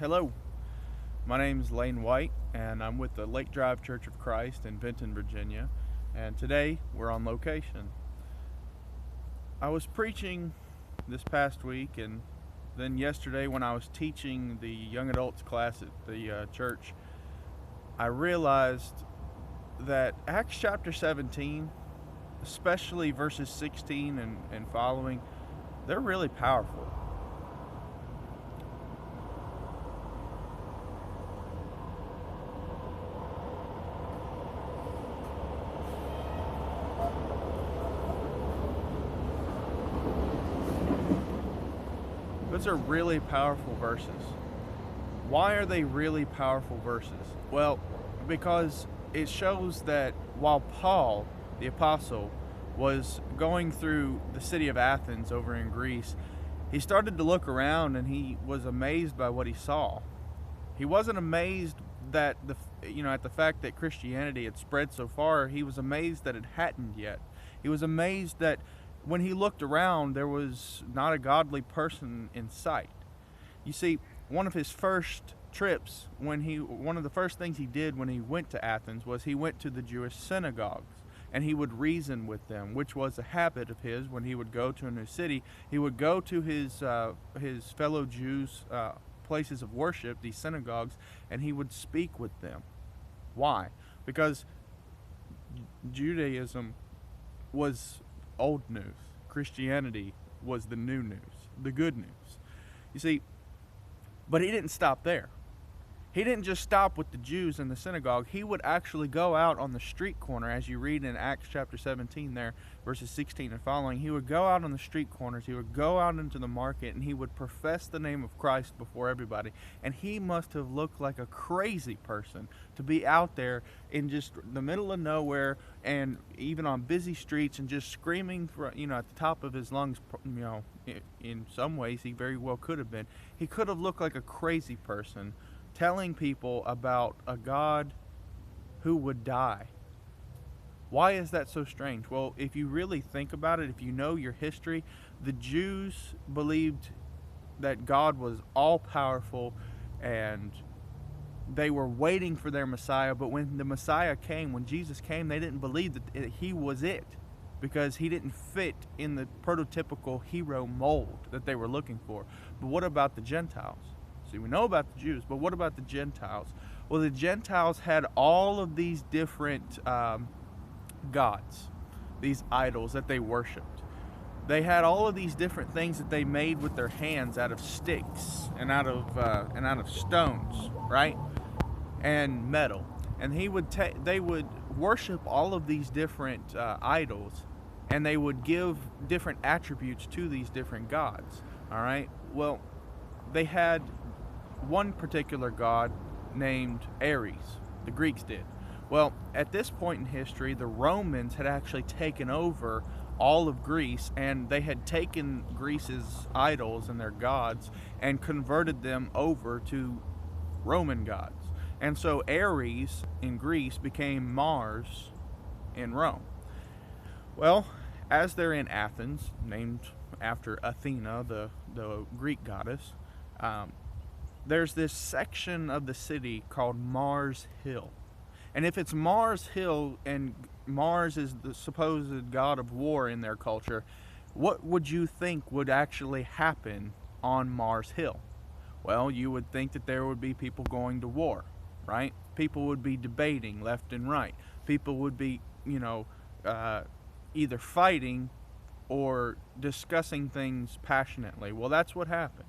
Hello, my name is Lane White, and I'm with the Lake Drive Church of Christ in Benton, Virginia. And today we're on location. I was preaching this past week, and then yesterday when I was teaching the young adults class at the church, I realized that Acts chapter 17, especially verses 16 and following, they're really powerful. Those are really powerful verses. Why are they really powerful verses? Well, because it shows that while Paul, the apostle, was going through the city of Athens over in Greece, he started to look around and he was amazed by what he saw. He wasn't amazed that at the fact that Christianity had spread so far. He was amazed that it hadn't yet. He was amazed that when he looked around, there was not a godly person in sight. You see, one of his first trips, one of the first things he did when he went to Athens was he went to the Jewish synagogues, and he would reason with them, which was a habit of his. When he would go to a new city, he would go to his fellow Jews' places of worship, these synagogues, and he would speak with them. Why? Because Judaism was old news. Christianity was the new news, the good news. You see, but he didn't stop there. He didn't just stop with the Jews in the synagogue. He would actually go out on the street corner, as you read in Acts chapter 17 there, verses 16 and following. He would go out on the street corners. He would go out into the market, and he would profess the name of Christ before everybody. And he must have looked like a crazy person to be out there in just the middle of nowhere and even on busy streets and just screaming for, at the top of his lungs. In some ways, he very well could have been. He could have looked like a crazy person, telling people about a God who would die. Why is that so strange? Well, if you really think about it, if you know your history, the Jews believed that God was all-powerful and they were waiting for their Messiah. But when the Messiah came, when Jesus came, they didn't believe that he was it, because he didn't fit in the prototypical hero mold that they were looking for. But what about the Gentiles? See, we know about the Jews, but what about the Gentiles? Well, the Gentiles had all of these different gods, these idols that they worshipped. They had all of these different things that they made with their hands out of sticks and out of stones, right, and metal. And they would worship all of these different idols, and they would give different attributes to these different gods. All right. Well, they had one particular god named Ares. The Greeks did. Well, at this point in history, the Romans had actually taken over all of Greece, and they had taken Greece's idols and their gods and converted them over to Roman gods. And so Ares in Greece became Mars in Rome. Well, as they're in Athens, named after Athena, the Greek goddess, there's this section of the city called Mars Hill. And if it's Mars Hill and Mars is the supposed god of war in their culture, what would you think would actually happen on Mars Hill? Well, you would think that there would be people going to war, right? People would be debating left and right. People would be, either fighting or discussing things passionately. Well, that's what happened.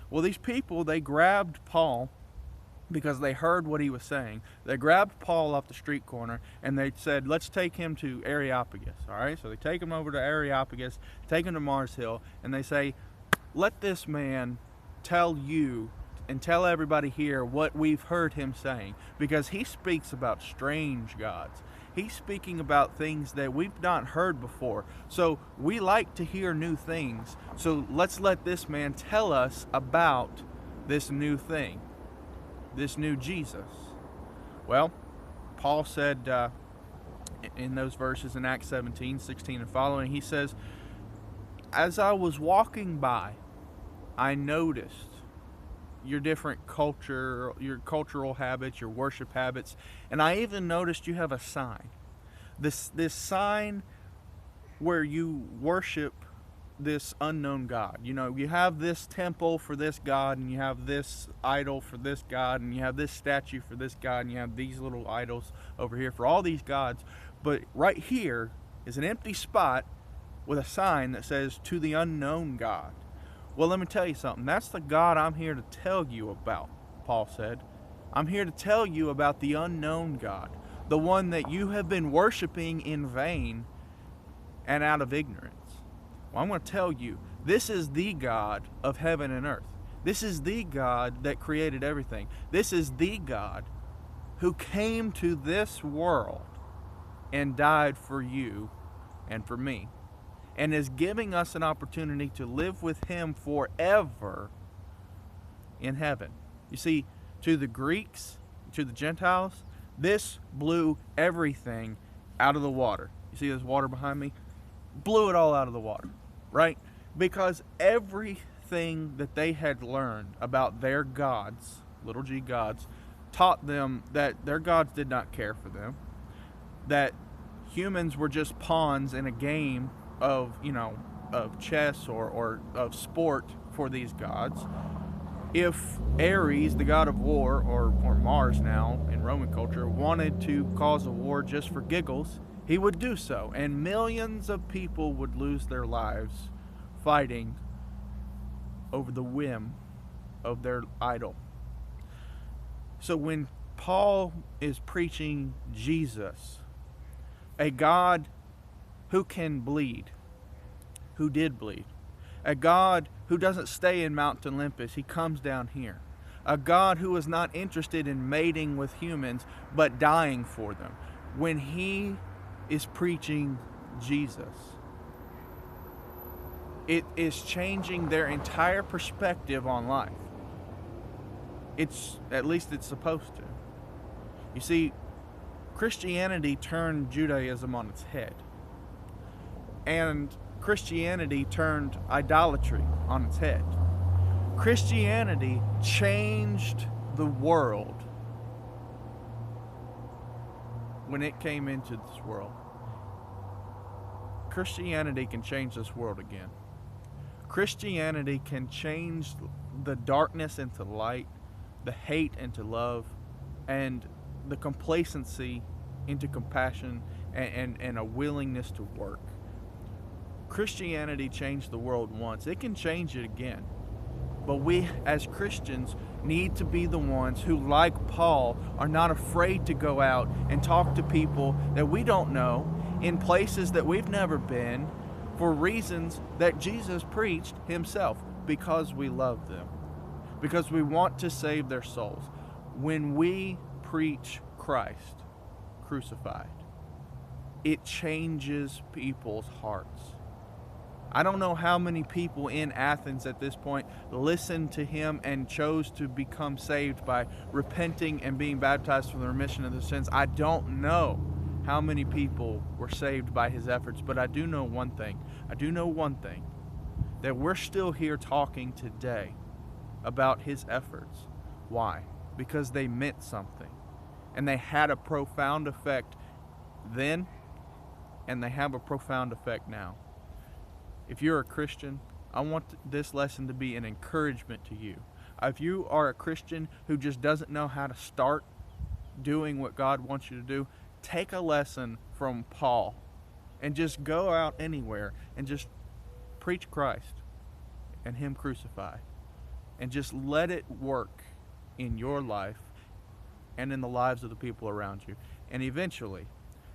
Well, these people, they grabbed Paul because they heard what he was saying. They grabbed Paul off the street corner and they said, let's take him to Areopagus. All right, so they take him over to Areopagus, take him to Mars Hill, and they say, let this man tell you and tell everybody here what we've heard him saying, because he speaks about strange gods. He's speaking about things that we've not heard before. So we like to hear new things. So let's let this man tell us about this new thing, this new Jesus. Well, Paul said in those verses in Acts 17, 16 and following, he says, as I was walking by, I noticed your different culture, your cultural habits, your worship habits. And I even noticed you have a sign. This sign where you worship this unknown God. You know, you have this temple for this God, and you have this idol for this God, and you have this statue for this God, and you have these little idols over here for all these gods. But right here is an empty spot with a sign that says, "To the unknown God." Well, let me tell you something. That's the God I'm here to tell you about, Paul said. I'm here to tell you about the unknown God, the one that you have been worshiping in vain and out of ignorance. Well, I'm going to tell you, this is the God of heaven and earth. This is the God that created everything. This is the God who came to this world and died for you and for me, and is giving us an opportunity to live with Him forever in heaven. You see, to the Greeks, to the Gentiles, this blew everything out of the water. You see this water behind me? Blew it all out of the water, right? Because everything that they had learned about their gods, little g gods, taught them that their gods did not care for them, that humans were just pawns in a game of, of chess or of sport for these gods. If Ares, the god of war, or Mars now in Roman culture, wanted to cause a war just for giggles, he would do so, and millions of people would lose their lives fighting over the whim of their idol. So when Paul is preaching Jesus, a God who can bleed, who did bleed, a God who doesn't stay in Mount Olympus, He comes down here, a God who is not interested in mating with humans but dying for them. When He is preaching Jesus, it is changing their entire perspective on life. At least it's supposed to. You see, Christianity turned Judaism on its head, and Christianity turned idolatry on its head. Christianity changed the world when it came into this world. Christianity can change this world again. Christianity can change the darkness into light, the hate into love, and the complacency into compassion and a willingness to work. Christianity changed the world once. It can change it again. But we as Christians need to be the ones who, like Paul, are not afraid to go out and talk to people that we don't know in places that we've never been for reasons that Jesus preached Himself, because we love them, because we want to save their souls. When we preach Christ crucified, it changes people's hearts. I don't know how many people in Athens at this point listened to Him and chose to become saved by repenting and being baptized for the remission of their sins. I don't know how many people were saved by His efforts, but I do know one thing. That we're still here talking today about His efforts. Why? Because they meant something, and they had a profound effect then, and they have a profound effect now. If you're a Christian, I want this lesson to be an encouragement to you. If you are a Christian who just doesn't know how to start doing what God wants you to do, take a lesson from Paul and just go out anywhere and just preach Christ and Him crucified, and just let it work in your life and in the lives of the people around you. And eventually,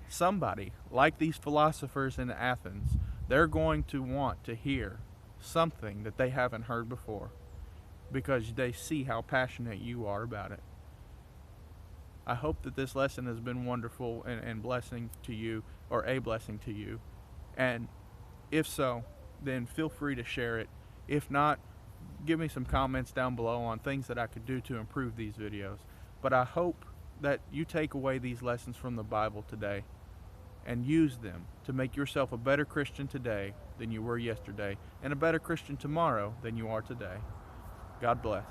somebody like these philosophers in Athens, they're going to want to hear something that they haven't heard before, because they see how passionate you are about it. I hope that this lesson has been wonderful and blessing to you, or a blessing to you. And if so, then feel free to share it. If not, give me some comments down below on things that I could do to improve these videos. But I hope that you take away these lessons from the Bible today and use them to make yourself a better Christian today than you were yesterday, and a better Christian tomorrow than you are today. God bless.